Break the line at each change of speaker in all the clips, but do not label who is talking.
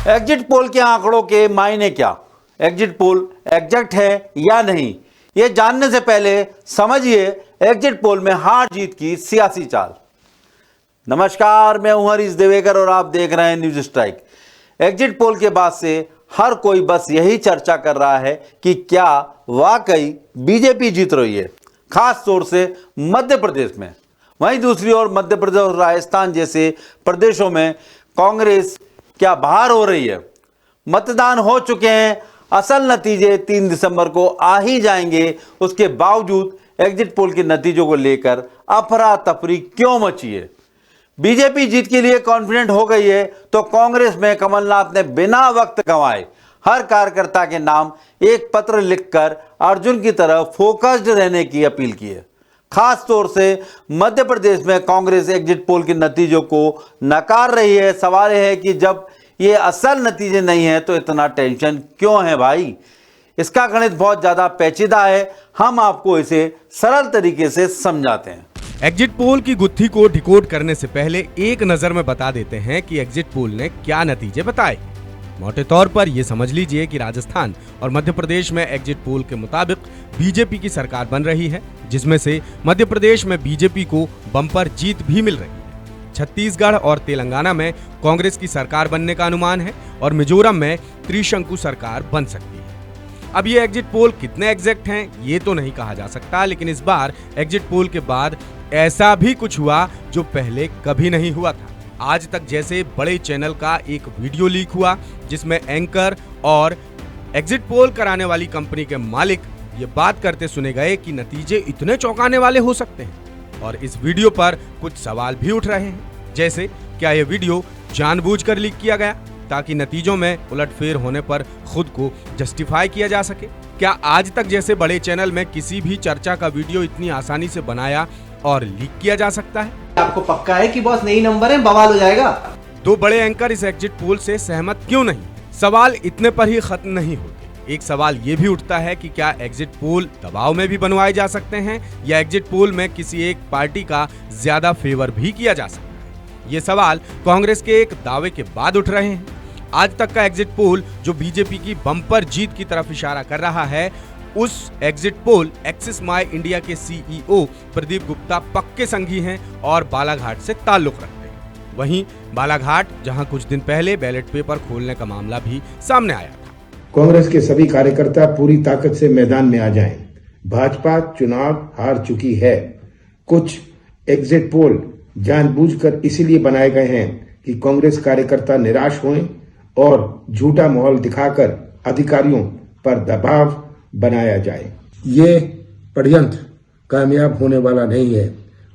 Exit poll के आंकड़ों के मायने क्या, एग्जिट पोल एग्जैक्ट है या नहीं, ये जानने से पहले समझिए एग्जिट पोल में हार जीत की सियासी चाल। नमस्कार, मैं हूं हरीश देवेकर और आप देख रहे हैं न्यूज स्ट्राइक। एग्जिट पोल के बाद से हर कोई बस यही चर्चा कर रहा है कि क्या वाकई बीजेपी जीत रही है, खास तौर से मध्य प्रदेश में। वहीं दूसरी ओर मध्य प्रदेश और राजस्थान जैसे प्रदेशों में कांग्रेस क्या बाहर हो रही है। मतदान हो चुके हैं, असल नतीजे 3 दिसंबर को आ ही जाएंगे। उसके बावजूद एग्जिट पोल के नतीजों को लेकर अफरा तफरी क्यों मची है। बीजेपी जीत के लिए कॉन्फिडेंट हो गई है तो कांग्रेस में कमलनाथ ने बिना वक्त गंवाए हर कार्यकर्ता के नाम एक पत्र लिखकर अर्जुन की तरह फोकस्ड रहने की अपील की है। खास तौर से मध्य प्रदेश में कांग्रेस एग्जिट पोल के नतीजों को नकार रही है। सवाल है कि जब ये असल नतीजे नहीं है तो इतना टेंशन क्यों है भाई। इसका गणित बहुत ज्यादा पेचीदा है, हम आपको इसे सरल तरीके से समझाते हैं।
एग्जिट पोल की गुत्थी को डिकोड करने से पहले एक नजर में बता देते हैं कि एग्जिट पोल ने क्या नतीजे बताए। मोटे तौर पर यह समझ लीजिए कि राजस्थान और मध्य प्रदेश में एग्जिट पोल के मुताबिक बीजेपी की सरकार बन रही है, जिसमें से मध्य प्रदेश में बीजेपी को बम्पर जीत भी मिल रही है। छत्तीसगढ़ और तेलंगाना में कांग्रेस की सरकार बनने का अनुमान है और मिजोरम में त्रिशंकु सरकार बन सकती है। अब ये एग्जिट पोल कितने एग्जैक्ट हैं ये तो नहीं कहा जा सकता, लेकिन इस बार एग्जिट पोल के बाद ऐसा भी कुछ हुआ जो पहले कभी नहीं हुआ था। आज तक जैसे बड़े चैनल का एक वीडियो लीक हुआ जिसमें एंकर और एग्जिट पोल कराने वाली कंपनी के मालिक ये बात करते सुने गए कि नतीजे इतने चौंकाने वाले हो सकते हैं। और इस वीडियो पर कुछ सवाल भी उठ रहे हैं, जैसे क्या यह वीडियो जानबूझकर लीक किया गया ताकि नतीजों में उलटफेर होने पर खुद को जस्टिफाई किया जा सके। क्या आज तक जैसे बड़े चैनल में किसी भी चर्चा का वीडियो इतनी आसानी से बनाया और लीक किया जा सकता है?
आपको पक्का है कि बॉस नई नंबर है, बवाल हो जाएगा।
दो बड़े एंकर इस एग्जिट पोल से सहमत क्यों नहीं? सवाल इतने पर ही खत्म नहीं होते। एक सवाल ये भी उठता है कि क्या एग्जिट पोल दबाव में भी बनवाए जा सकते हैं या एग्जिट पोल में किसी एक पार्टी का ज्यादा फेवर भी किया जा सकता है। ये सवाल कांग्रेस के एक दावे के बाद उठ रहे हैं। आज तक का एग्जिट पोल जो बीजेपी की बम्पर जीत की तरफ इशारा कर रहा है, उस एग्जिट पोल एक्सिस माई इंडिया के सीईओ प्रदीप गुप्ता पक्के संगी हैं और बालाघाट से ताल्लुक रखते हैं। वहीं बालाघाट जहां कुछ दिन पहले बैलेट पेपर खोलने का मामला भी सामने आया था।
कांग्रेस के सभी कार्यकर्ता पूरी ताकत से मैदान में आ जाएं। भाजपा चुनाव हार चुकी है। कुछ एग्जिट पोल जानबूझकर इसीलिए बनाए गए हैं कि कांग्रेस कार्यकर्ता निराश हों और झूठा माहौल दिखाकर अधिकारियों पर दबाव बनाया जाए। ये षड्यंत्र कामयाब होने वाला नहीं है।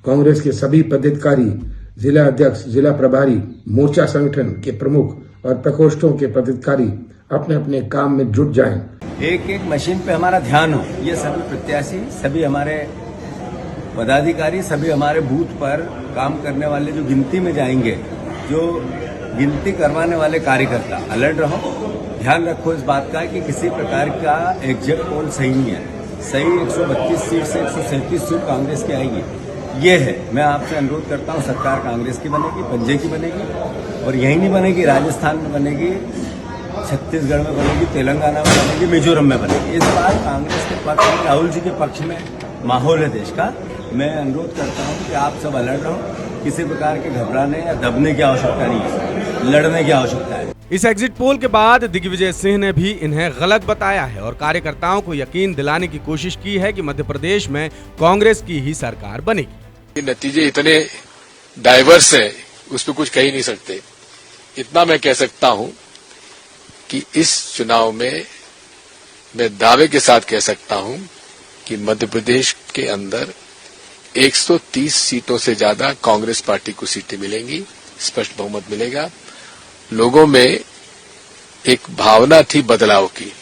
कांग्रेस के सभी पदाधिकारी, जिला अध्यक्ष, जिला प्रभारी, मोर्चा संगठन के प्रमुख और प्रकोष्ठों के पदाधिकारी अपने अपने काम में जुट जाएं।
एक एक मशीन पे हमारा ध्यान हो। ये सभी प्रत्याशी, सभी हमारे पदाधिकारी, सभी हमारे बूथ पर काम करने वाले जो गिनती में जाएंगे, जो गिनती करवाने वाले कार्यकर्ता अलर्ट रहो। ध्यान रखो इस बात का कि किसी प्रकार का एग्जिट पोल सही नहीं है। सही 132 सीट से 137 सीट कांग्रेस की आएगी, ये है। मैं आपसे अनुरोध करता हूं, सरकार कांग्रेस की बनेगी, पंजे की बनेगी, और यही नहीं बनेगी, राजस्थान में बनेगी, छत्तीसगढ़ में बनेगी, तेलंगाना में बनेगी, मिजोरम में बनेगी। इस बार कांग्रेस के पक्ष में, राहुल जी के पक्ष में माहौल है देश का। मैं अनुरोध करता हूं कि आप सब अलर्ट रहो। किसी प्रकार के घबराने या दबने की आवश्यकता नहीं है, लड़ने की आवश्यकता है।
इस एग्जिट पोल के बाद दिग्विजय सिंह ने भी इन्हें गलत बताया है और कार्यकर्ताओं को यकीन दिलाने की कोशिश की है कि मध्य प्रदेश में कांग्रेस की ही सरकार बनेगी।
नतीजे इतने डाइवर्स है, उस पर कुछ कह ही नहीं सकते। इतना मैं कह सकता हूं कि इस चुनाव में मैं दावे के साथ कह सकता हूं कि मध्य प्रदेश के अंदर 130 सीटों से ज्यादा कांग्रेस पार्टी को सीटें मिलेंगी, स्पष्ट बहुमत मिलेगा। लोगों में एक भावना थी बदलाव की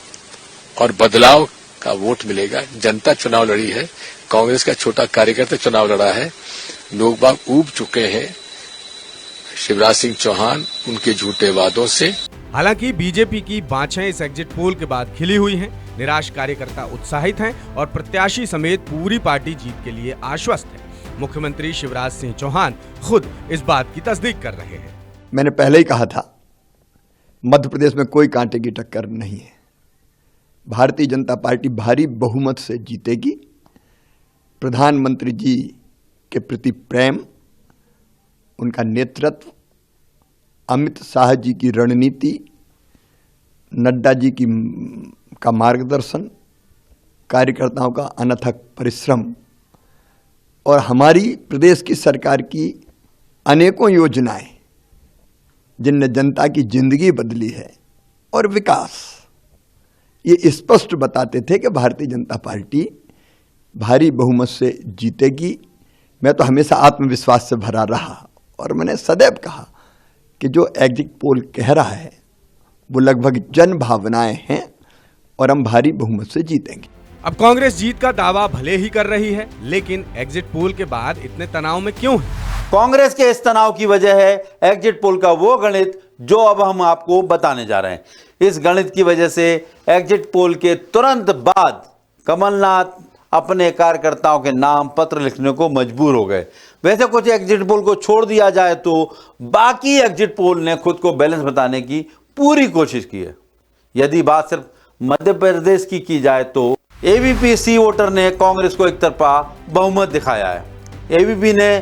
और बदलाव का वोट मिलेगा। जनता चुनाव लड़ी है, कांग्रेस का छोटा कार्यकर्ता चुनाव लड़ा है। लोग बाग ऊब चुके हैं शिवराज सिंह चौहान उनके झूठे वादों से।
हालांकि बीजेपी की बाँछें इस एग्जिट पोल के बाद खिली हुई हैं। निराश कार्यकर्ता उत्साहित हैं और प्रत्याशी समेत पूरी पार्टी जीत के लिए आश्वस्त है। मुख्यमंत्री शिवराज सिंह चौहान खुद इस बात की तस्दीक कर रहे हैं।
मैंने पहले ही कहा था मध्य प्रदेश में कोई कांटे की टक्कर नहीं है। भारतीय जनता पार्टी भारी बहुमत से जीतेगी। प्रधानमंत्री जी के प्रति प्रेम, उनका नेतृत्व, अमित शाह जी की रणनीति, नड्डा जी का मार्गदर्शन, कार्यकर्ताओं का अनथक परिश्रम और हमारी प्रदेश की सरकार की अनेकों योजनाएं जिनने जनता की जिंदगी बदली है और विकास, ये स्पष्ट बताते थे कि भारतीय जनता पार्टी भारी बहुमत से जीतेगी। मैं तो हमेशा आत्मविश्वास से भरा रहा और मैंने सदैव कहा कि जो एग्जिट पोल कह रहा है वो लगभग जन भावनाएं हैं और हम भारी बहुमत से जीतेंगे।
अब कांग्रेस जीत का दावा भले ही कर रही है, लेकिन एग्जिट पोल के बाद इतने तनाव में क्यों है?
कांग्रेस के इस तनाव की वजह है एग्जिट पोल का वो गणित जो अब हम आपको बताने जा रहे हैं। इस गणित की वजह से एग्जिट पोल के तुरंत बाद कमलनाथ अपने कार्यकर्ताओं के नाम पत्र लिखने को मजबूर हो गए। वैसे कुछ एग्जिट पोल को छोड़ दिया जाए तो बाकी एग्जिट पोल ने खुद को बैलेंस बताने की पूरी कोशिश की है। यदि बात सिर्फ मध्य प्रदेश की जाए तो एबीपी सी वोटर ने कांग्रेस को एक तरफा बहुमत दिखाया है। एबीपी ने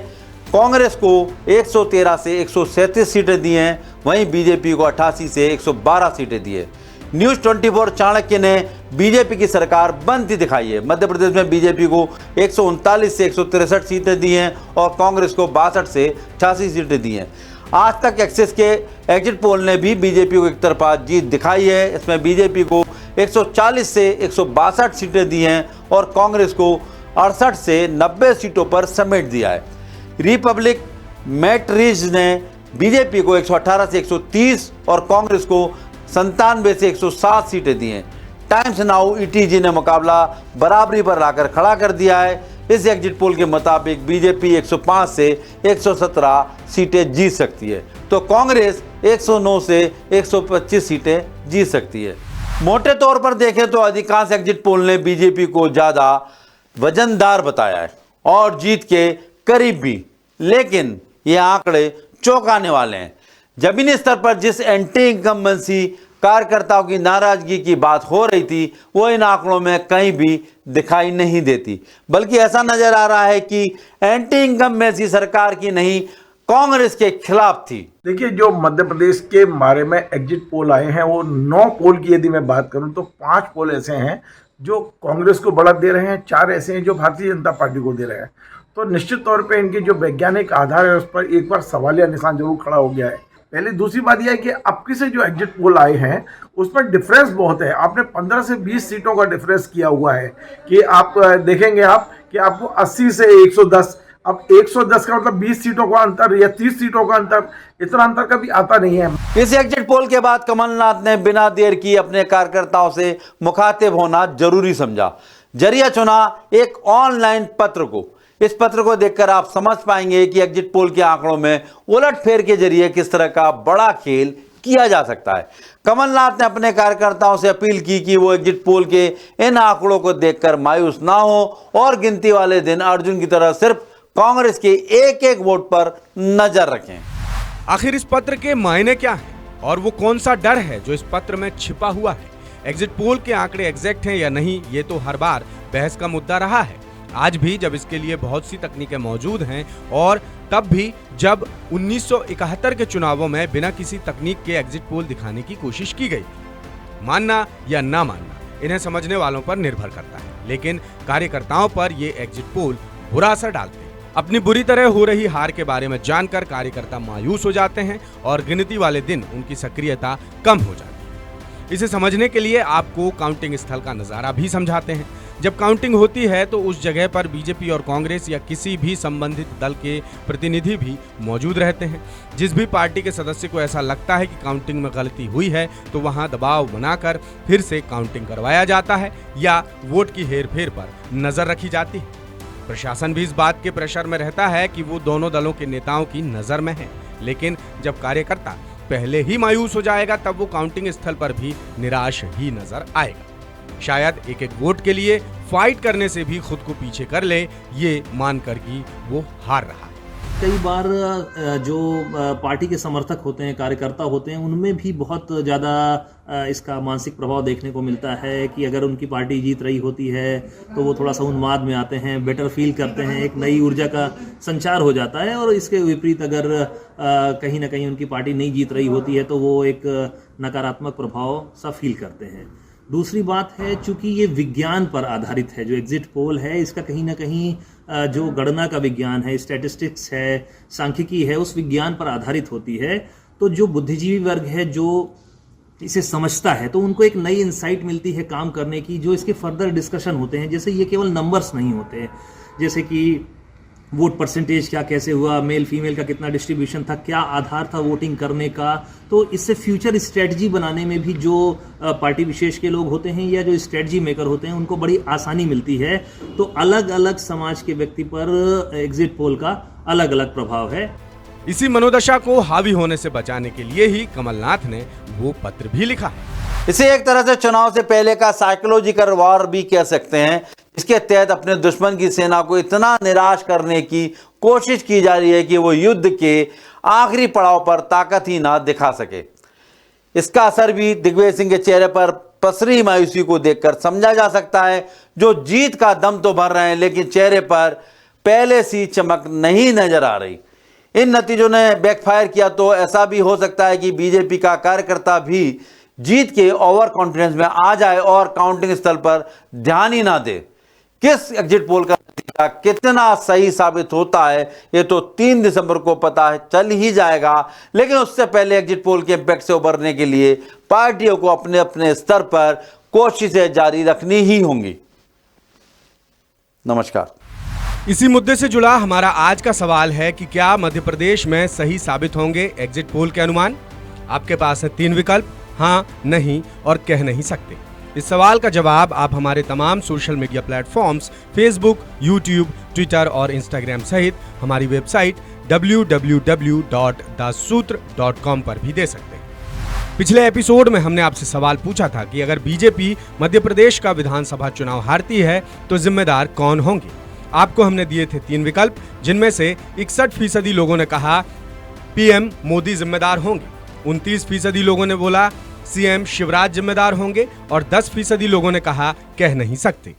कांग्रेस को 113 से 137 सीटें दी हैं, वहीं बीजेपी को 88 से 112 सीटें दी है। न्यूज 24 चाणक्य ने बीजेपी की सरकार बनती दिखाई है। मध्य प्रदेश में बीजेपी को 139 से 163 सीटें दी हैं और कांग्रेस को 62 से 86 सीटें दी हैं। आज तक एक्सिस के एग्जिट पोल ने भी बीजेपी को एक तरफा जीत दिखाई है। इसमें बीजेपी को 140 से 162 सीटें दी हैं और कांग्रेस को 68 से 90 सीटों पर समेट दिया है। रिपब्लिक मैट्रिज ने बीजेपी को 118 से 130 और कांग्रेस को 97 से 107 सीटें दी हैं। टाइम्स नाउ ईटीजी ने मुकाबला बराबरी पर लाकर खड़ा कर दिया है। इस एग्जिट पोल के मुताबिक बीजेपी 105 से 117 सीटें जीत सकती है तो कांग्रेस 109 से 125 सीटें जीत सकती है। मोटे तौर पर देखें तो अधिकांश एग्जिट पोल ने बीजेपी को ज्यादा वजनदार बताया है और जीत के करीब भी, लेकिन ये आंकड़े चौंकाने वाले हैं। जमीनी स्तर पर जिस एंटी इनकम्बेंसी कार्यकर्ताओं की नाराजगी की बात हो रही थी वो इन आंकड़ों में कहीं भी दिखाई नहीं देती, बल्कि ऐसा नजर आ रहा है कि एंटी इनकम्बेंसी सरकार की नहीं कांग्रेस के खिलाफ थी।
देखिए, जो मध्य प्रदेश के बारे में एग्जिट पोल आए हैं वो 9 पोल की यदि मैं बात करूं तो 5 पोल ऐसे हैं जो कांग्रेस को बढ़त दे रहे हैं, 4 ऐसे हैं जो भारतीय जनता पार्टी को दे रहे हैं। तो निश्चित तौर पे इनकी जो वैज्ञानिक आधार है उस पर एक बार सवालिया निशान जरूर खड़ा हो गया है। पहले दूसरी बात यह है कि अब के से जो एग्जिट पोल आए हैं उस पर डिफरेंस बहुत है। आपने 15 से 20 सीटों का डिफरेंस किया हुआ है कि आप देखेंगे आप कि आपको 80 से 110, अब 110 का मतलब 20 सीटों का अंतर या 30 सीटों का अंतर, इतना अंतर कभी आता नहीं है।
इस एग्जिट पोल के बाद कमलनाथ ने बिना देर की अपने कार्यकर्ताओं से मुखातिब होना जरूरी समझा। जरिया चुना एक ऑनलाइन पत्र को। इस पत्र को देखकर आप समझ पाएंगे कि एग्जिट पोल के आंकड़ों में उलटफेर के जरिए किस तरह का बड़ा खेल किया जा सकता है। कमलनाथ ने अपने कार्यकर्ताओं से अपील की कि वो एग्जिट पोल के इन आंकड़ों को देखकर मायूस ना हो और गिनती वाले दिन अर्जुन की तरह सिर्फ कांग्रेस के एक एक वोट पर नजर रखें।
आखिर इस पत्र के मायने क्या हैं और वो कौन सा डर है जो इस पत्र में छिपा हुआ है? एग्जिट पोल के आंकड़े एग्जैक्ट हैं या नहीं, ये तो हर बार बहस का मुद्दा रहा है। आज भी जब इसके लिए बहुत सी तकनीकें मौजूद हैं और तब भी जब 1971 के चुनावों में बिना किसी तकनीक के एग्जिट पोल दिखाने की कोशिश की गई। मानना या ना मानना इन्हें समझने वालों पर निर्भर करता है, लेकिन कार्यकर्ताओं पर ये एग्जिट पोल बुरा असर डालते हैं। अपनी बुरी तरह हो रही हार के बारे में जानकर कार्यकर्ता मायूस हो जाते हैं और गिनती वाले दिन उनकी सक्रियता कम हो जाती है। इसे समझने के लिए आपको काउंटिंग स्थल का नजारा भी समझाते हैं। जब काउंटिंग होती है तो उस जगह पर बीजेपी और कांग्रेस या किसी भी संबंधित दल के प्रतिनिधि भी मौजूद रहते हैं। जिस भी पार्टी के सदस्य को ऐसा लगता है कि काउंटिंग में गलती हुई है तो वहां दबाव बनाकर फिर से काउंटिंग करवाया जाता है या वोट की हेरफेर पर नजर रखी जाती है। प्रशासन भी इस बात के प्रेशर में रहता है कि वो दोनों दलों के नेताओं की नजर में है, लेकिन जब कार्यकर्ता पहले ही मायूस हो जाएगा तब वो काउंटिंग स्थल पर भी निराश ही नजर आएगा। शायद एक एक वोट के लिए फाइट करने से भी खुद को पीछे कर ले, ये मानकर कि वो हार रहा है।
कई बार जो पार्टी के समर्थक होते हैं, कार्यकर्ता होते हैं, उनमें भी बहुत ज़्यादा इसका मानसिक प्रभाव देखने को मिलता है कि अगर उनकी पार्टी जीत रही होती है तो वो थोड़ा सा उन्माद में आते हैं, बेटर फील करते हैं, एक नई ऊर्जा का संचार हो जाता है। और इसके विपरीत अगर कहीं ना कहीं उनकी पार्टी नहीं जीत रही होती है तो वो एक नकारात्मक प्रभाव सा फील करते हैं। दूसरी बात है, चूंकि ये विज्ञान पर आधारित है, जो एग्जिट पोल है इसका कहीं ना कहीं जो गणना का विज्ञान है, स्टैटिस्टिक्स है, सांख्यिकी है, उस विज्ञान पर आधारित होती है। तो जो बुद्धिजीवी वर्ग है जो इसे समझता है तो उनको एक नई इंसाइट मिलती है काम करने की, जो इसके फर्दर डिस्कशन होते हैं। जैसे ये केवल नंबर्स नहीं होते, जैसे कि वोट परसेंटेज क्या कैसे हुआ, मेल फीमेल का कितना डिस्ट्रीब्यूशन था, क्या आधार था वोटिंग करने का। तो इससे फ्यूचर स्ट्रेटजी बनाने में भी जो पार्टी विशेष के लोग होते हैं या जो स्ट्रेटजी मेकर होते हैं उनको बड़ी आसानी मिलती है। तो अलग अलग समाज के व्यक्ति पर एग्जिट पोल का अलग अलग प्रभाव है।
इसी मनोदशा को हावी होने से बचाने के लिए ही कमलनाथ ने वो पत्र भी लिखा है।
इसे एक तरह से चुनाव से पहले का साइकोलॉजिकल वॉर भी कह सकते हैं। इसके तहत अपने दुश्मन की सेना को इतना निराश करने की कोशिश की जा रही है कि वो युद्ध के आखिरी पड़ाव पर ताकत ही ना दिखा सके। इसका असर भी दिग्विजय सिंह के चेहरे पर पसरी मायूसी को देखकर समझा जा सकता है, जो जीत का दम तो भर रहे हैं लेकिन चेहरे पर पहले सी चमक नहीं नजर आ रही। इन नतीजों ने बैकफायर किया तो ऐसा भी हो सकता है कि बीजेपी का कार्यकर्ता भी जीत के ओवर कॉन्फिडेंस में आ जाए और काउंटिंग स्थल पर ध्यान ही ना दे। किस एग्जिट पोल का नतीजा कितना सही साबित होता है ये तो 3 दिसंबर को पता चल ही जाएगा। लेकिन उससे पहले एग्जिट पोल के इम्पैक्ट से उबरने के लिए पार्टियों को अपने अपने स्तर पर कोशिशें जारी रखनी ही होंगी। नमस्कार।
इसी मुद्दे से जुड़ा हमारा आज का सवाल है कि क्या मध्य प्रदेश में सही साबित होंगे एग्जिट पोल के अनुमान? आपके पास है 3 विकल्प, हाँ, नहीं और कह नहीं सकते। इस सवाल का जवाब आप हमारे तमाम social media platforms Facebook, YouTube, Twitter और इंस्टाग्राम सहित हमारी वेबसाइट www.daसूत्र.com पर भी दे सकते हैं। पिछले एपिसोड में हमने आपसे सवाल पूछा था कि अगर बीजेपी मध्य प्रदेश का विधानसभा चुनाव हारती है तो जिम्मेदार कौन होंगे। आपको हमने दिए थे 3 विकल्प, जिनमें से 61% लोगों ने कहा पीएम मोदी जिम्मेदार होंगे, 29% लोगों ने बोला सीएम शिवराज जिम्मेदार होंगे और 10% लोगों ने कहा कह नहीं सकते।